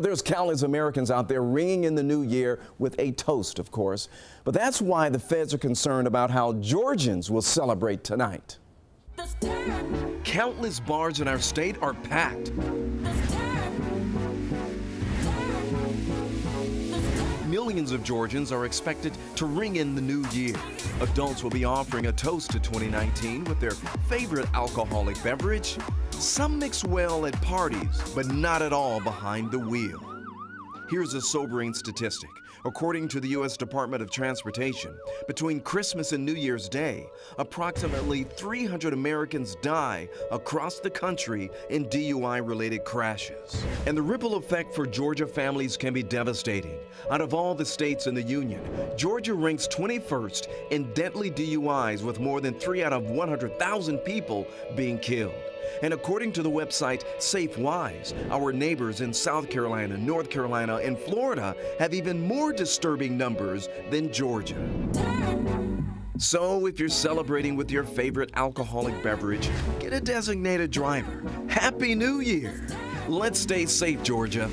There's countless Americans out there ringing in the new year with a toast, of course. But that's why the feds are concerned about how Georgians will celebrate tonight. Countless bars in our state are packed. Millions of Georgians are expected to ring in the new year. Adults will be offering a toast to 2019 with their favorite alcoholic beverage. Some mix well at parties, but not at all behind the wheel. Here's a sobering statistic. According to the U.S. Department of Transportation, between Christmas and New Year's Day, approximately 300 Americans die across the country in DUI-related crashes. And the ripple effect for Georgia families can be devastating. Out of all the states in the Union, Georgia ranks 21st in deadly DUIs, with more than 3 out of 100,000 people being killed. And according to the website SafeWise, our neighbors in South Carolina, North Carolina, and Florida have even more disturbing numbers than Georgia. So if you're celebrating with your favorite alcoholic beverage, get a designated driver. Happy New Year! Let's stay safe, Georgia.